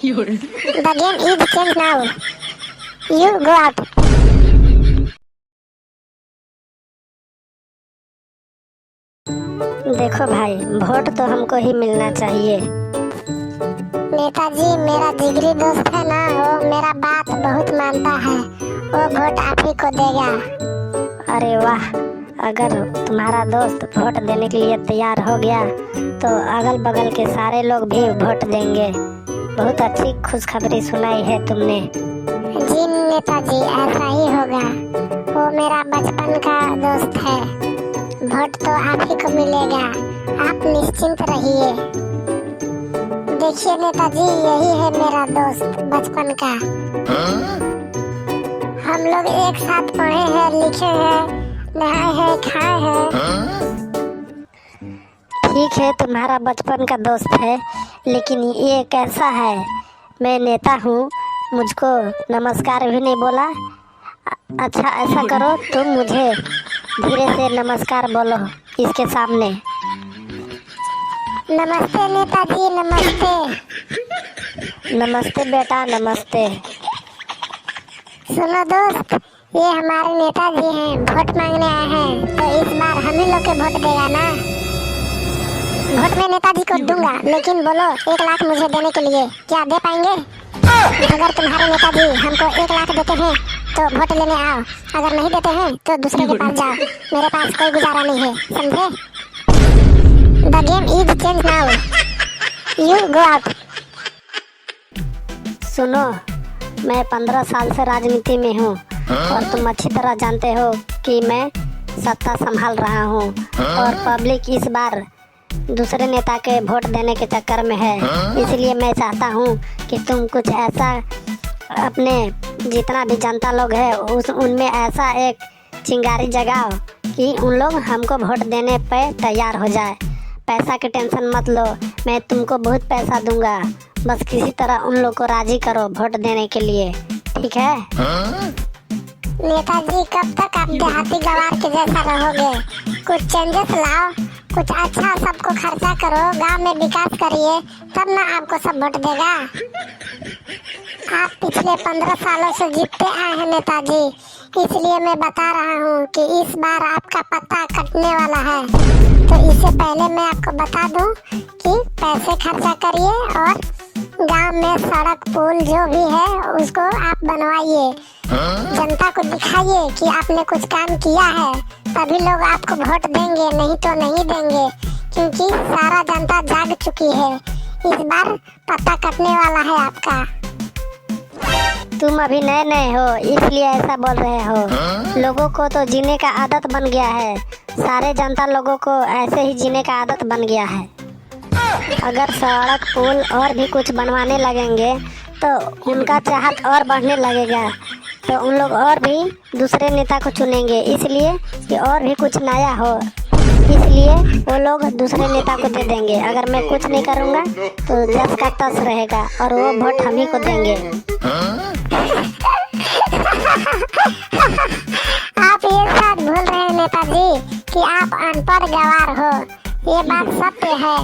The game is changed now. You go out. देखो भाई, vote तो हमको ही मिलना चाहिए। नेताजी मेरा जिगरी दोस्त है ना, वो मेरा बात बहुत मानता है, वो वोट आप ही को देगा। अरे वाह, अगर तुम्हारा दोस्त वोट देने के लिए तैयार हो गया तो अगल बगल के सारे लोग भी वोट देंगे। बहुत अच्छी खुशखबरी सुनाई है तुमने। जी नेताजी, ऐसा ही होगा, वो मेरा बचपन का दोस्त है, वोट तो आप ही को मिलेगा, आप निश्चिंत रहिए। देखिए नेताजी, यही है मेरा दोस्त बचपन का। हम लोग एक साथ पढ़े हैं, लिखे हैं, नहाए हैं, खाए हैं। ठीक है, तुम्हारा बचपन का दोस्त है, लेकिन ये कैसा है? मैं नेता हूँ, मुझको नमस्कार भी नहीं बोला। अच्छा ऐसा करो, तुम मुझे धीरे से नमस्कार बोलो इसके सामने। नमस्ते नेताजी, नमस्ते। नमस्ते बेटा, नमस्ते। सुनो दोस्त, ये हमारे नेताजी हैं, वोट मांगने आए हैं, तो इस बार हम ही लोग के वोट देगा ना। वोट मैं नेताजी को दूंगा, लेकिन बोलो 1 लाख मुझे देने के लिए क्या दे पाएंगे? अगर तुम्हारे नेताजी हमको 1 लाख देते हैं तो वोट लेने आओ, अगर नहीं देते हैं तो दूसरे के पास जाओ, मेरे पास कोई गुजारा नहीं है, समझे? The game is change now, you go out. सुनो, मैं 15 साल से राजनीति में हूँ और तुम अच्छी तरह जानते हो कि मैं सत्ता संभाल रहा हूँ और पब्लिक इस बार दूसरे नेता के वोट देने के चक्कर में है। इसलिए मैं चाहता हूँ कि तुम कुछ ऐसा अपने जितना भी जनता लोग है उनमें ऐसा एक चिंगारी जगाओ कि उन लोग हमको वोट देने पे तैयार हो जाए। पैसा की टेंशन मत लो, मैं तुमको बहुत पैसा दूंगा, बस किसी तरह उन लोग को राजी करो वोट देने के लिए, ठीक है? नेताजी कब तक आप देहाती गवार के जैसा रहोगे? कुछ चेंजेस लाओ, कुछ अच्छा सबको खर्चा करो, गांव में विकास करिए, तब ना आपको सब वोट देगा। आप पिछले 15 सालों से जीतते आए हैं नेताजी, इसलिए मैं बता रहा हूँ कि इस बार आपका पत्ता कटने वाला है। तो इससे पहले मैं आपको बता दूँ कि पैसे खर्चा करिए और गांव में सड़क पुल जो भी है उसको आप बनवाइए, जनता को दिखाइए कि आपने कुछ काम किया है, तभी लोग आपको वोट देंगे, नहीं तो नहीं देंगे, क्योंकि सारा जनता जाग चुकी है। इस बार पत्ता कटने वाला है आपका। तुम अभी नए नए हो इसलिए ऐसा बोल रहे हो, लोगों को तो जीने का आदत बन गया है, सारे जनता लोगों को ऐसे ही जीने का आदत बन गया है। अगर सड़क पुल और भी कुछ बनवाने लगेंगे तो उनका चाहत और बढ़ने लगेगा, तो उन लोग और भी दूसरे नेता को चुनेंगे, इसलिए कि और भी कुछ नया हो, इसलिए वो लोग दूसरे नेता को दे देंगे। अगर मैं कुछ नहीं करूँगा तो 10 का 10 रहेगा और वो वोट हम ही को देंगे। आप ये बात भूल रहे हैं नेताजी कि आप अनपढ़ गवार हो, ये बात सत्य है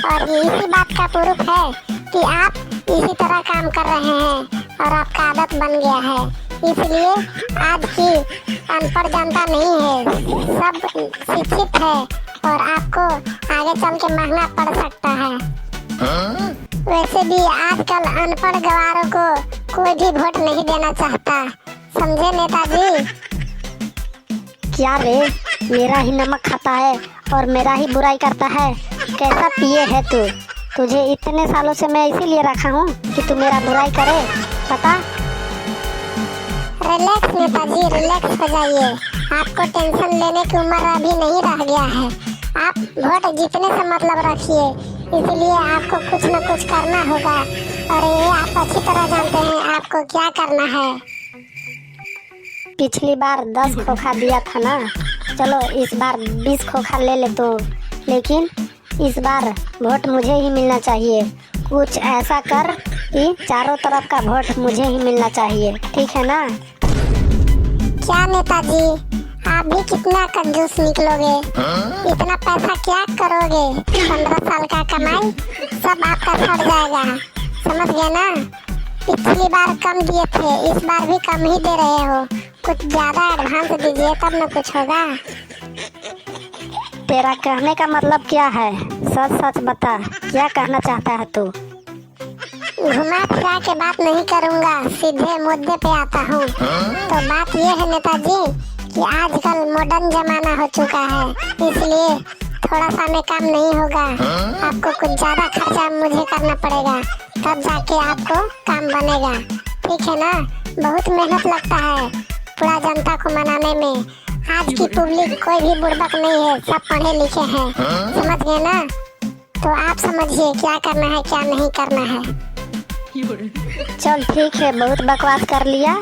और इसी बात का प्रूफ है कि आप इसी तरह काम कर रहे हैं और आपका आदत बन गया है। इसलिए आज की अनपढ़ जनता नहीं है, सब शिक्षित है और आपको आगे चल के महंगा पड़ सकता है। वैसे भी आजकल अनपढ़ गवारों को कोई भी वोट नहीं देना चाहता, समझे नेताजी? क्या रे, मेरा ही नमक खाता है और मेरा ही बुराई करता है? कैसा पिए है तू? तुझे इतने सालों से मैं इसीलिए रखा हूँ कि तू मेरा बुराई करे, पता? रिलैक्स नेताजी, रिलैक्स हो जाइए, आपको टेंशन लेने की उम्र अभी नहीं रह गया है। आप वोट जीतने से मतलब रखिए, इसलिए आपको कुछ न कुछ करना होगा और ये आप अच्छी तरह जानते हैं आपको क्या करना है। पिछली बार 10 खोखा दिया था ना, चलो इस बार 20 खोखा ले ले तू, लेकिन इस बार वोट मुझे ही मिलना चाहिए। कुछ ऐसा कर कि चारों तरफ का वोट मुझे ही मिलना चाहिए, ठीक है ना? क्या नेताजी, आप भी कितना कंजूस निकलोगे? इतना पैसा क्या करोगे? 15 साल का कमाई सब आपका सड़ जाएगा, समझ गए ना? पिछली बार कम दिए थे, इस बार भी कम ही दे रहे हो। कुछ ज्यादा एडवांस दीजिए तब न कुछ होगा। तेरा कहने का मतलब क्या है? सच सच बता, क्या कहना चाहता है तू? घुमा फिरा के बात नहीं करूंगा, सीधे मुद्दे पे आता हूँ। तो बात ये है नेताजी कि आजकल मॉडर्न जमाना हो चुका है, इसलिए थोड़ा सा में काम नहीं होगा। आपको कुछ ज्यादा खर्चा मुझे करना पड़ेगा, तब जाके आपको काम बनेगा। ठीक है ना? बहुत मेहनत लगता है पूरा जनता को मनाने में। आज की पब्लिक कोई भी बुड़बक नहीं है, सब पढ़े लिखे हैं। समझ गए ना? तो आप समझिए क्या करना है क्या नहीं करना है। चल ठीक है, बहुत बकवास कर लिया।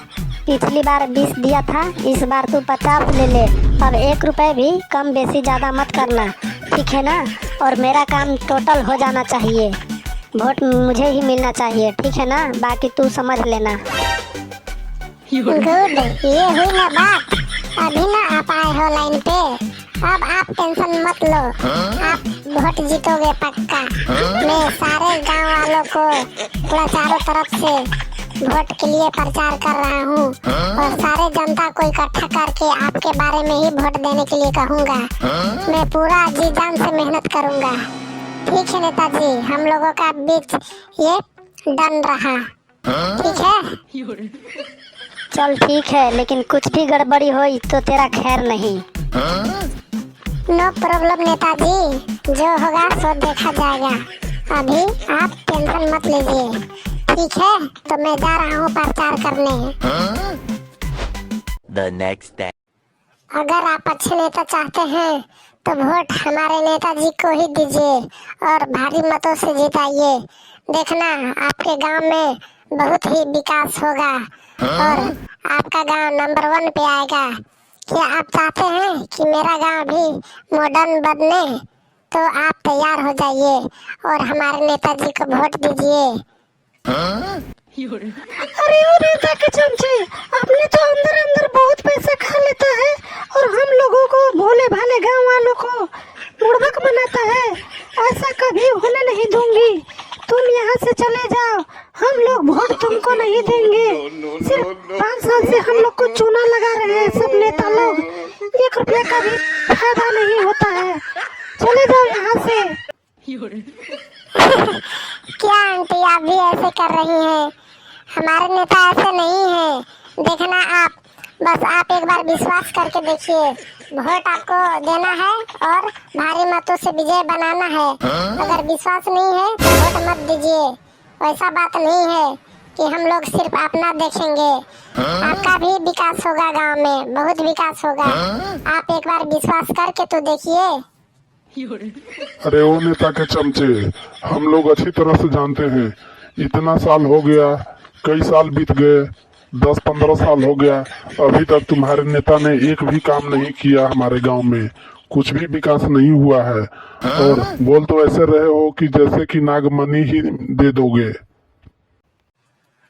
पिछली बार 20 दिया था, इस बार तू 50 ले ले। अब 1 रुपए भी कम बेसी ज्यादा मत करना, ठीक है ना? और मेरा काम टोटल हो जाना चाहिए, वोट मुझे ही मिलना चाहिए, ठीक है ना? बाकी तू समझ लेना। गुड, ये हुई ना बात। अभी ना आप आए हो लाइन पे, अब आप टेंशन मत लो, आप वोट जीतोगे पक्का। मैं सारे गांव वालों को पूरा चारों तरफ से वोट के लिए प्रचार कर रहा हूँ और सारे जनता को इकट्ठा करके आपके बारे में ही वोट देने के लिए कहूँगा। मैं पूरा जी जान से मेहनत करूँगा। ठीक है नेताजी, हम लोगों का बीच ये डन रहा, ठीक है? चल ठीक है, लेकिन कुछ भी गड़बड़ी होई तो तेरा खैर नहीं। नो प्रॉब्लम नेताजी, जो होगा सो देखा जाएगा। अभी आप टेंशन मत लीजिए, ठीक है? तो मैं जा रहा हूँ प्रचार करने। The next day. अगर आप अच्छे नेता चाहते हैं तो वोट हमारे नेताजी को ही दीजिए और भारी मतों से जिताइए। देखना आपके गांव में बहुत ही विकास होगा और आपका गांव नंबर 1 पे आएगा। क्या आप चाहते हैं कि मेरा गांव भी मॉडर्न बने? तो आप तैयार हो जाइए और हमारे नेताजी को वोट दीजिए। अरे ओ नेता के चमचे, आपने तो अंदर अंदर बहुत पैसा खा लेता है और हम लोगों को, भोले भाले गांव वालों को बुड़बक बनाता है। ऐसा कभी होने नहीं दूंगी। तुम यहाँ से चले जाओ, हम लोग वोट तुमको नहीं देंगे। सिर्फ 5 साल से हम लोग को चूना लगा रहे हैं सब नेता लोग, 1 रुपया का भी फायदा नहीं होता है। चले जाओ यहाँ से। क्या आंटी आप भी ऐसे कर रही हैं? हमारे नेता ऐसे नहीं हैं। देखना आप, बस आप एक बार विश्वास करके देखिए। वोट आपको देना है और भारी मतों से विजय बनाना है। अगर विश्वास नहीं है तो वोट मत दीजिए। वैसा बात नहीं है कि हम लोग सिर्फ अपना देखेंगे। आपका भी विकास होगा, गांव में बहुत विकास होगा। आप एक बार विश्वास करके तो देखिए। अरे ओ नेता के चमचे, हम लोग अच्छी तरह से जानते हैं। इतना साल हो गया, कई साल बीत गए, 10-15 साल हो गया, अभी तक तुम्हारे नेता ने एक भी काम नहीं किया। हमारे गांव में कुछ भी विकास नहीं हुआ है और बोल तो ऐसे रहे हो कि जैसे कि नागमणि ही दे दोगे।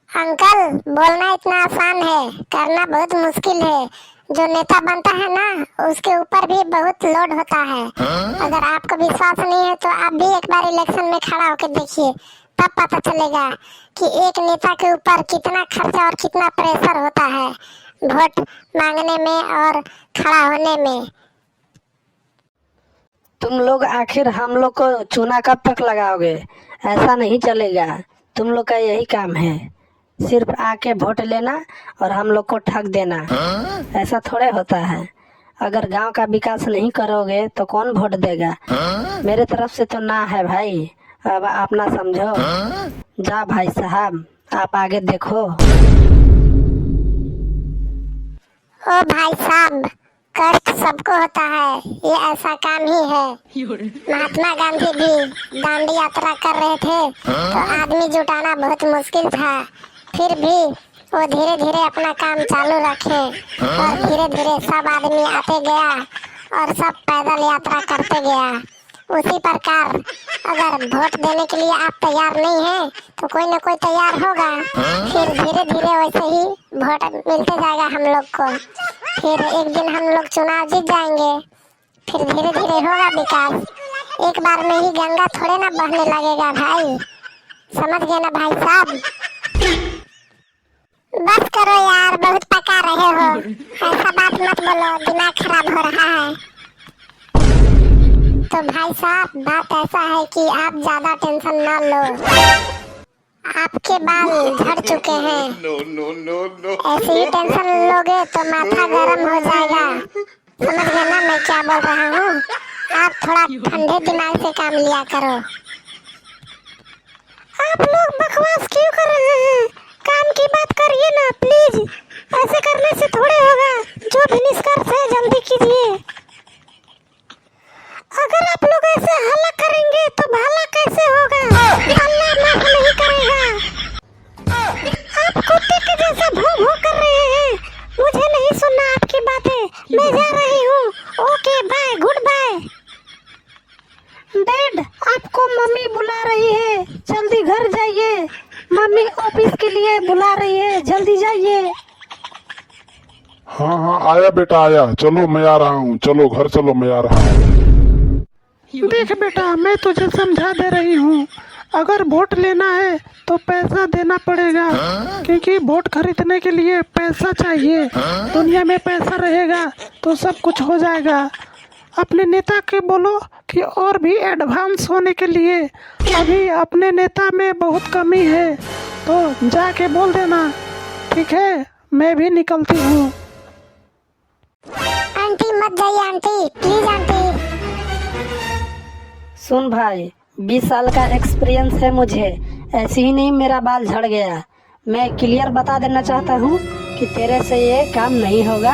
अंकल, बोलना इतना आसान है, करना बहुत मुश्किल है। जो नेता बनता है ना, उसके ऊपर भी बहुत लोड होता है। अगर आपको विश्वास नहीं है तो आप भी एक बार इलेक्शन में खड़ा होकर देखिए, तब पता चलेगा कि एक नेता के ऊपर कितना खर्चा और कितना प्रेशर होता है वोट मांगने में और खड़ा होने में। तुम लोग आखिर हम लोग को चूना कब तक लगाओगे? ऐसा नहीं चलेगा। तुम लोग का यही काम है, सिर्फ आके वोट लेना और हम लोग को ठग देना। ऐसा थोड़े होता है। अगर गांव का विकास नहीं करोगे तो कौन वोट देगा? मेरे तरफ से तो ना है भाई। अब आप ना समझो। जा भाई साहब, आप आगे देखो। ओ भाई साहब, कष्ट सबको होता है, ये ऐसा काम ही है। महात्मा गांधी भी दांडी यात्रा कर रहे थे तो आदमी जुटाना बहुत मुश्किल था, फिर भी वो धीरे धीरे अपना काम चालू रखे और धीरे धीरे सब आदमी आते गया और सब पैदल यात्रा करते गया। उसी प्रकार अगर वोट देने के लिए आप तैयार नहीं हैं तो कोई न कोई तैयार होगा, फिर धीरे धीरे वैसे ही वोट मिलते जाएगा हम लोग को। फिर एक दिन हम लोग चुनाव जीत जाएंगे, फिर धीरे धीरे होगा विकास। एक बार में ही गंगा थोड़े ना बहने लगेगा भाई। समझ गए ना भाई साहब? बस करो यार, बहुत पका रहे हो। ऐसा बात मत बोलो, दिमाग खराब हो रहा है। तो भाई साहब बात ऐसा है कि आप ज्यादा टेंशन ना लो, आपके बाल झड़ चुके हैं। ऐसे ही टेंशन लोगे तो माथा गर्म हो जाएगा। समझ गए ना मैं क्या बोल रहा हूँ? आप थोड़ा ठंडे दिमाग से काम लिया करो। आप लोग बकवास क्यों कर रहे हैं? काम की बात करिए ना प्लीज। ऐसे करने से थोड़े होगा। जो भी निष्कर्ष है जल्दी कीजिए। अगर आप लोग ऐसे हल्ला करेंगे तो भला कैसे होगा? अल्लाह माफ नहीं करेगा। आप कुत्ते के जैसा भौं भौं कर रहे हैं। मुझे नहीं सुनना आपकी बातें। मैं जा रही हूँ। Okay bye, good bye. Dad, आपको मम्मी बुला रही है, जल्दी घर जाइए। मम्मी ऑफिस के लिए बुला रही है, जल्दी जाइए। हाँ हाँ आया बेटा आया, चलो मैं आ रहा हूँ, चलो घर चलो, मैं आ रहा हूँ। देख बेटा, मैं तुझे समझा दे रही हूँ, अगर वोट लेना है तो पैसा देना पड़ेगा, क्योंकि वोट खरीदने के लिए पैसा चाहिए। दुनिया में पैसा रहेगा तो सब कुछ हो जाएगा। अपने नेता के बोलो कि और भी एडवांस होने के लिए, अभी अपने नेता में बहुत कमी है, तो जाके बोल देना। ठीक है, मैं भी निकलती हूँ। आंटी मत जाइए आंटी, प्लीज आंटी। सुन भाई, 20 साल का एक्सपीरियंस है मुझे, ऐसे ही नहीं मेरा बाल झड़ गया। मैं क्लियर बता देना चाहता हूँ कि तेरे से ये काम नहीं होगा,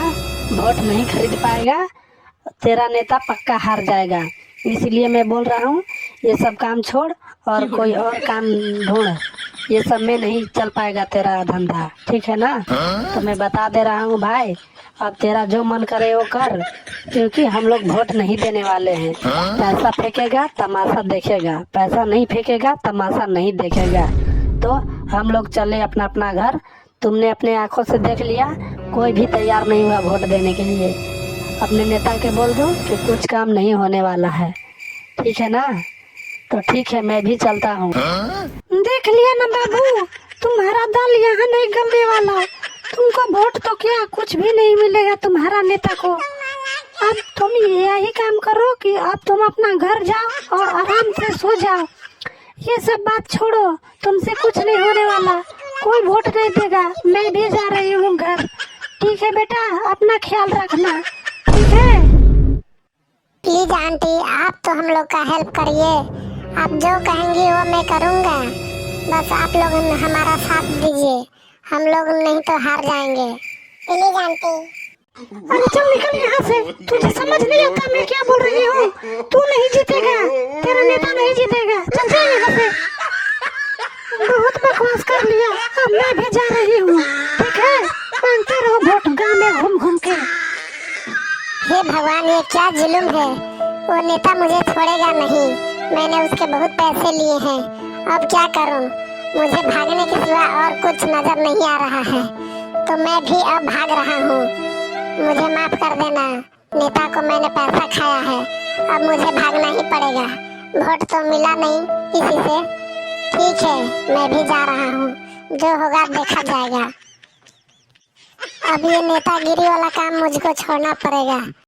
वोट नहीं खरीद पाएगा, तेरा नेता पक्का हार जाएगा। इसलिए मैं बोल रहा हूँ ये सब काम छोड़ और कोई और काम ढूंढ। ये सब में नहीं चल पाएगा तेरा धंधा, ठीक है ना? तो मैं बता दे रहा हूँ भाई, अब तेरा जो मन करे वो कर, क्योंकि हम लोग वोट नहीं देने वाले हैं। पैसा फेंकेगा तमाशा देखेगा, पैसा नहीं फेंकेगा तमाशा नहीं देखेगा। तो हम लोग चले अपना अपना घर। तुमने अपने आंखों से देख लिया, कोई भी तैयार नहीं हुआ वोट देने के लिए। अपने नेता के बोल दो कि कुछ काम नहीं होने वाला है, ठीक है ना? तो ठीक है, मैं भी चलता हूँ। देख लिया ना बाबू, तुम्हारा दाल यहाँ नहीं गलने वाला। तुमको वोट तो क्या कुछ भी नहीं मिलेगा तुम्हारा नेता को। अब तुम यही काम करो कि अब तुम अपना घर जाओ और आराम से सो जाओ। ये सब बात छोड़ो, तुमसे कुछ नहीं होने वाला, कोई वोट नहीं देगा। मैं भी जा रही हूँ घर। ठीक है बेटा, अपना ख्याल रखना, ठीक है? प्लीज आंटी, आप तो हम लोग का हेल्प करिए। आप जो कहेंगी वो मैं करूँगा, बस आप लोग हमारा साथ दीजिए। हम लोग नहीं तो हार जाएंगे। Please aunty. अरे चल निकल यहाँ से, तुझे समझ नहीं आता मैं क्या बोल रही हूँ। तू नहीं जीतेगा, तेरा नेता नहीं जीतेगा, चल जा यहाँ से। बहुत बकवास कर लिया, अब मैं भी जा रही हूँ, ठीक है? मांगते रहो वोट गाँव में घूम घूम के। हे भगवान, ये क्या जुल्म है। वो नेता मुझे छोड़ेगा नहीं, मैंने उसके बहुत पैसे लिए हैं। अब क्या करूं? मुझे भागने के सिवा और कुछ नजर नहीं आ रहा है, तो मैं भी अब भाग रहा हूं। मुझे माफ कर देना, नेता को मैंने पैसा खाया है, अब मुझे भागना ही पड़ेगा। वोट तो मिला नहीं किसी से। ठीक है, मैं भी जा रहा हूं, जो होगा देखा जाएगा। अब ये नेतागिरी वाला काम मुझको छोड़ना पड़ेगा।